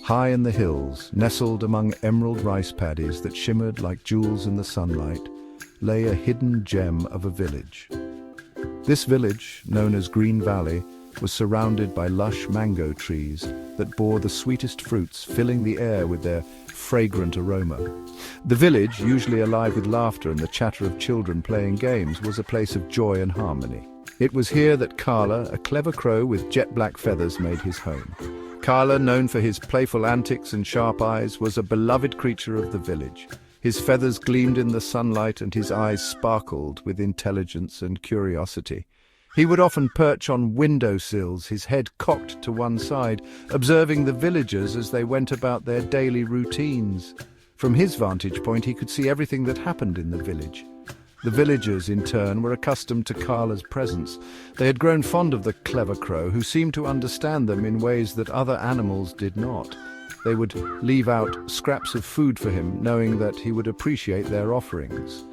High in the hills, nestled among emerald rice paddies that shimmered like jewels in the sunlight, lay a hidden gem of a village. This village, known as Green Valley, was surrounded by lush mango trees that bore the sweetest fruits, filling the air with their fragrant aroma. The village, usually alive with laughter and the chatter of children playing games, was a place of joy and harmony. It was here that Kaala, a clever crow with jet-black feathers, made his home. Kaala, known for his playful antics and sharp eyes, was a beloved creature of the village. His feathers gleamed in the sunlight and his eyes sparkled with intelligence and curiosity. He would often perch on windowsills, his head cocked to one side, observing the villagers as they went about their daily routines. From his vantage point, he could see everything that happened in the village. The villagers, in turn, were accustomed to Kaala's presence. They had grown fond of the clever crow, who seemed to understand them in ways that other animals did not. They would leave out scraps of food for him, knowing that he would appreciate their offerings.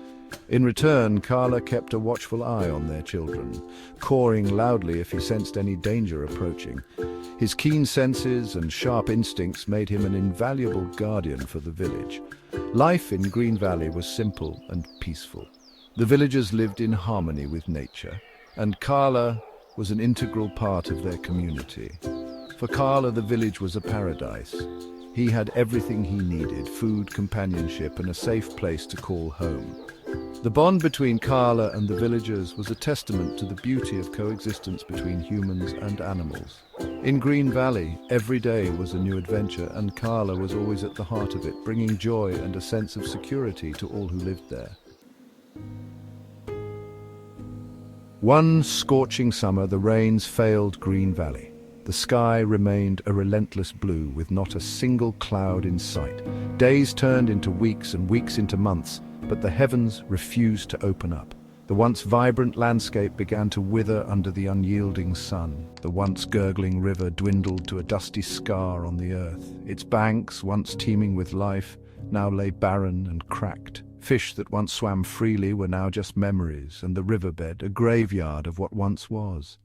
In return, Kaala kept a watchful eye on their children, cawing loudly if he sensed any danger approaching. His keen senses and sharp instincts made him an invaluable guardian for the village. Life in Green Valley was simple and peaceful. The villagers lived in harmony with nature, and Kaala was an integral part of their community. For Kaala, the village was a paradise. He had everything he needed: food, companionship, and a safe place to call home. The bond between Kaala and the villagers was a testament to the beauty of coexistence between humans and animals. In Green Valley, every day was a new adventure, and Kaala was always at the heart of it, bringing joy and a sense of security to all who lived there. One scorching summer, the rains failed Green Valley. The sky remained a relentless blue, with not a single cloud in sight. Days turned into weeks and weeks into months, but the heavens refused to open up. The once vibrant landscape began to wither under the unyielding sun. The once gurgling river dwindled to a dusty scar on the earth. Its banks, once teeming with life, now lay barren and cracked. Fish that once swam freely were now just memories, and the riverbed a graveyard of what once was.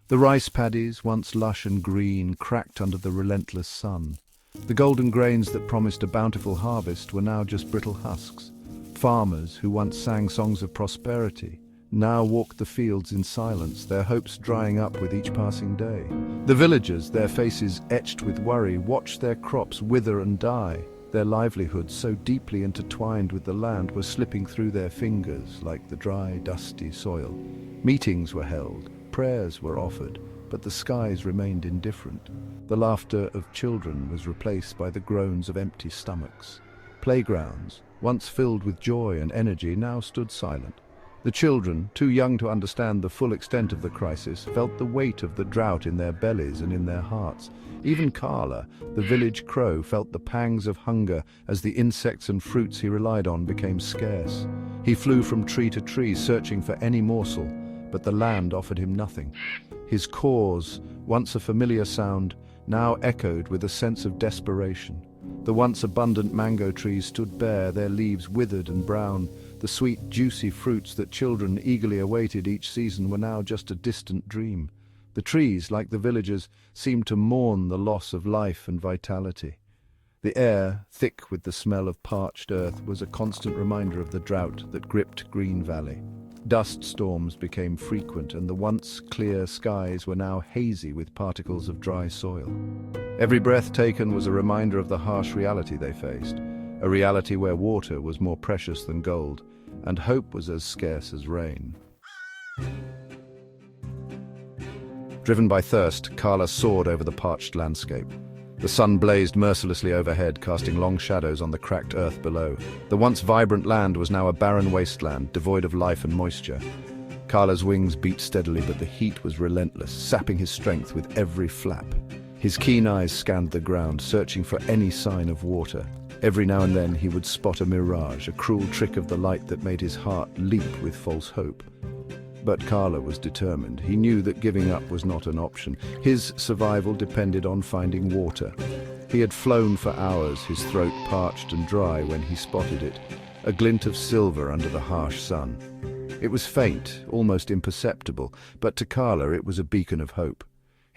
The rice paddies, once lush and green, cracked under the relentless sun. The golden grains that promised a bountiful harvest were now just brittle husks. Farmers, who once sang songs of prosperity, now walked the fields in silence, their hopes drying up with each passing day. The villagers, their faces etched with worry, watched their crops wither and die. Their livelihoods, so deeply intertwined with the land, were slipping through their fingers like the dry, dusty soil. Meetings were held, prayers were offered, but the skies remained indifferent. The laughter of children was replaced by the groans of empty stomachs. Playgrounds, once filled with joy and energy, now stood silent. The children, too young to understand the full extent of the crisis, felt the weight of the drought in their bellies and in their hearts. Even Kaala, the village crow, felt the pangs of hunger as the insects and fruits he relied on became scarce. He flew from tree to tree, searching for any morsel, but the land offered him nothing. His caws, once a familiar sound, now echoed with a sense of desperation. The once abundant mango trees stood bare, their leaves withered and brown. The sweet, juicy fruits that children eagerly awaited each season were now just a distant dream. The trees, like the villagers, seemed to mourn the loss of life and vitality. The air, thick with the smell of parched earth, was a constant reminder of the drought that gripped Green Valley. Dust storms became frequent, and the once clear skies were now hazy with particles of dry soil. Every breath taken was a reminder of the harsh reality they faced, a reality where water was more precious than gold, and hope was as scarce as rain. Driven by thirst, Kaala soared over the parched landscape. The sun blazed mercilessly overhead, casting long shadows on the cracked earth below. The once vibrant land was now a barren wasteland, devoid of life and moisture. Kaala's wings beat steadily, but the heat was relentless, sapping his strength with every flap. His keen eyes scanned the ground, searching for any sign of water. Every now and then he would spot a mirage, a cruel trick of the light that made his heart leap with false hope. But Kaala was determined. He knew that giving up was not an option. His survival depended on finding water. He had flown for hours, his throat parched and dry when he spotted it, a glint of silver under the harsh sun. It was faint, almost imperceptible, but to Kaala it was a beacon of hope.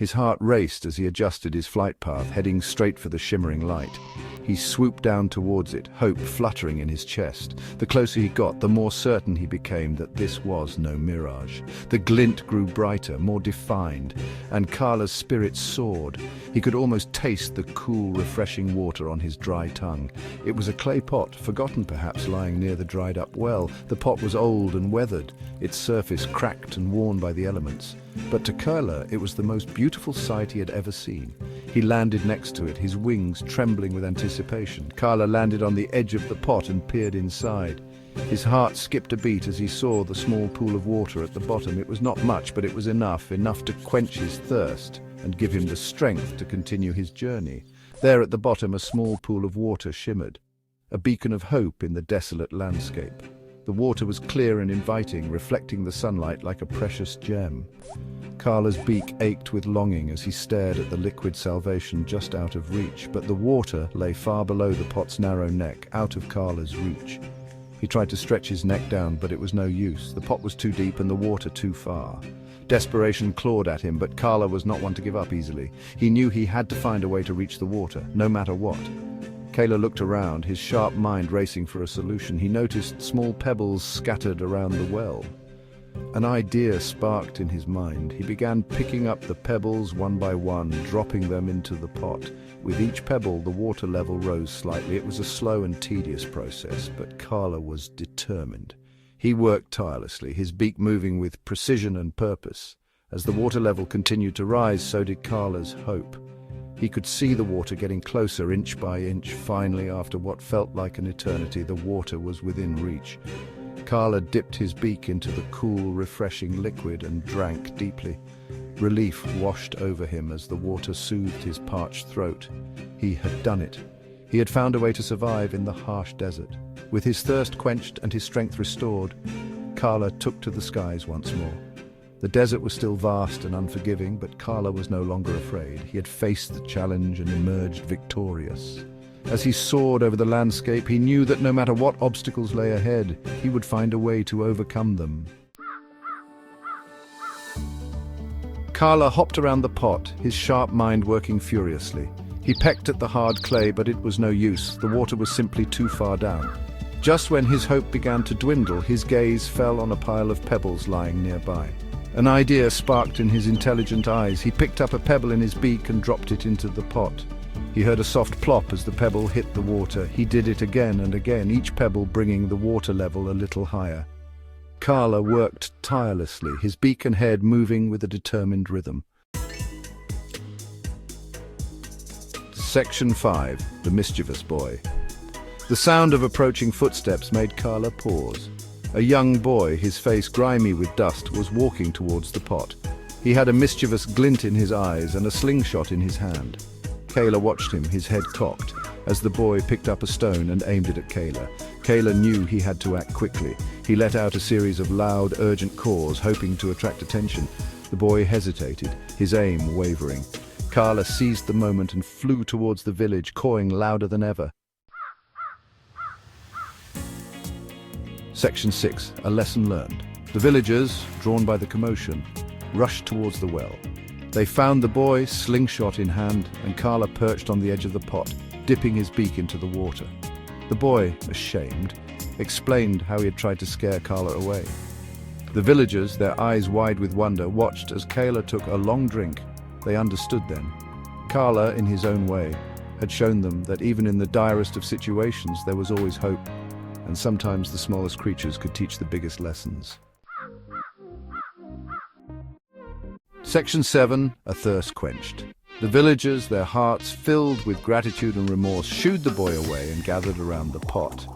His heart raced as he adjusted his flight path, heading straight for the shimmering light. He swooped down towards it, hope fluttering in his chest. The closer he got, the more certain he became that this was no mirage. The glint grew brighter, more defined, and Kaala's spirit soared. He could almost taste the cool, refreshing water on his dry tongue. It was a clay pot, forgotten perhaps, lying near the dried-up well. The pot was old and weathered, its surface cracked and worn by the elements. But to Kaala, it was the most beautiful sight he had ever seen. He landed next to it, his wings trembling with anticipation. Kaala landed on the edge of the pot and peered inside. His heart skipped a beat as he saw the small pool of water at the bottom. It was not much, but it was enough to quench his thirst and give him the strength to continue his journey. There at the bottom, a small pool of water shimmered, a beacon of hope in the desolate landscape. The water was clear and inviting, reflecting the sunlight like a precious gem. Kaala's beak ached with longing as he stared at the liquid salvation just out of reach, but the water lay far below the pot's narrow neck, out of Kaala's reach. He tried to stretch his neck down, but it was no use. The pot was too deep and the water too far. Desperation clawed at him, but Kaala was not one to give up easily. He knew he had to find a way to reach the water, no matter what. Kaala looked around, his sharp mind racing for a solution. He noticed small pebbles scattered around the well. An idea sparked in his mind. He began picking up the pebbles one by one, dropping them into the pot. With each pebble, the water level rose slightly. It was a slow and tedious process, but Kaala was determined. He worked tirelessly, his beak moving with precision and purpose. As the water level continued to rise, so did Kaala's hope. He could see the water getting closer inch by inch. Finally, after what felt like an eternity, the water was within reach. Kaala dipped his beak into the cool, refreshing liquid and drank deeply. Relief washed over him as the water soothed his parched throat. He had done it. He had found a way to survive in the harsh desert. With his thirst quenched and his strength restored, Kaala took to the skies once more. The desert was still vast and unforgiving, but Kaala was no longer afraid. He had faced the challenge and emerged victorious. As he soared over the landscape, he knew that no matter what obstacles lay ahead, he would find a way to overcome them. Kaala hopped around the pot, his sharp mind working furiously. He pecked at the hard clay, but it was no use. The water was simply too far down. Just when his hope began to dwindle, his gaze fell on a pile of pebbles lying nearby. An idea sparked in his intelligent eyes. He picked up a pebble in his beak and dropped it into the pot. He heard a soft plop as the pebble hit the water. He did it again and again, each pebble bringing the water level a little higher. Kaala worked tirelessly, his beak and head moving with a determined rhythm. Section 5. The Mischievous Boy. The sound of approaching footsteps made Kaala pause. A young boy, his face grimy with dust, was walking towards the pot. He had a mischievous glint in his eyes and a slingshot in his hand. Kaala watched him, his head cocked, as the boy picked up a stone and aimed it at Kaala. Kaala knew he had to act quickly. He let out a series of loud, urgent calls, hoping to attract attention. The boy hesitated, his aim wavering. Kaala seized the moment and flew towards the village, cawing louder than ever. Section 6. A lesson learned. The villagers, drawn by the commotion, rushed towards the well. They found the boy, slingshot in hand, and Kaala perched on the edge of the pot, dipping his beak into the water. The boy, ashamed, explained how he had tried to scare Kaala away. The villagers, their eyes wide with wonder, watched as Kaala took a long drink. They understood then. Kaala, in his own way, had shown them that even in the direst of situations there was always hope, and sometimes the smallest creatures could teach the biggest lessons. Section 7. A thirst quenched. The villagers, their hearts filled with gratitude and remorse, shooed the boy away and gathered around the pot.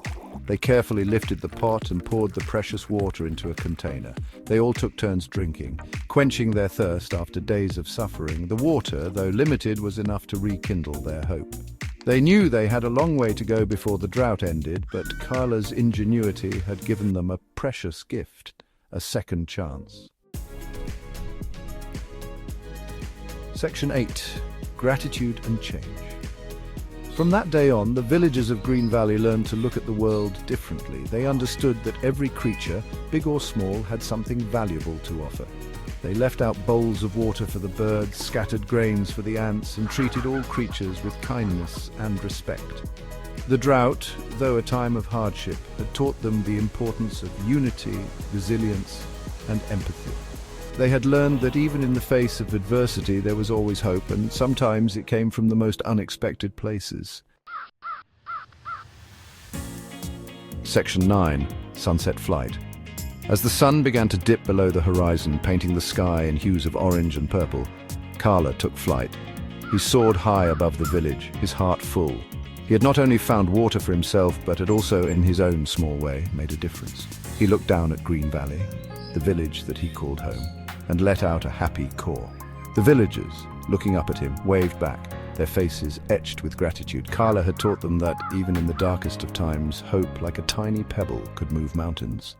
They carefully lifted the pot and poured the precious water into a container. They all took turns drinking, quenching their thirst after days of suffering. The water, though limited, was enough to rekindle their hope. They knew they had a long way to go before the drought ended, but Kaala's ingenuity had given them a precious gift, a second chance. Section 8. Gratitude and Change. From that day on, the villagers of Green Valley learned to look at the world differently. They understood that every creature, big or small, had something valuable to offer. They left out bowls of water for the birds, scattered grains for the ants, and treated all creatures with kindness and respect. The drought, though a time of hardship, had taught them the importance of unity, resilience, and empathy. They had learned that even in the face of adversity there was always hope, and sometimes it came from the most unexpected places. Section 9. Sunset Flight. As the sun began to dip below the horizon, painting the sky in hues of orange and purple, Kaala took flight. He soared high above the village, his heart full. He had not only found water for himself, but had also, in his own small way, made a difference. He looked down at Green Valley, the village that he called home, and let out a happy caw. The villagers, looking up at him, waved back, their faces etched with gratitude. Kaala had taught them that, even in the darkest of times, hope, like a tiny pebble, could move mountains.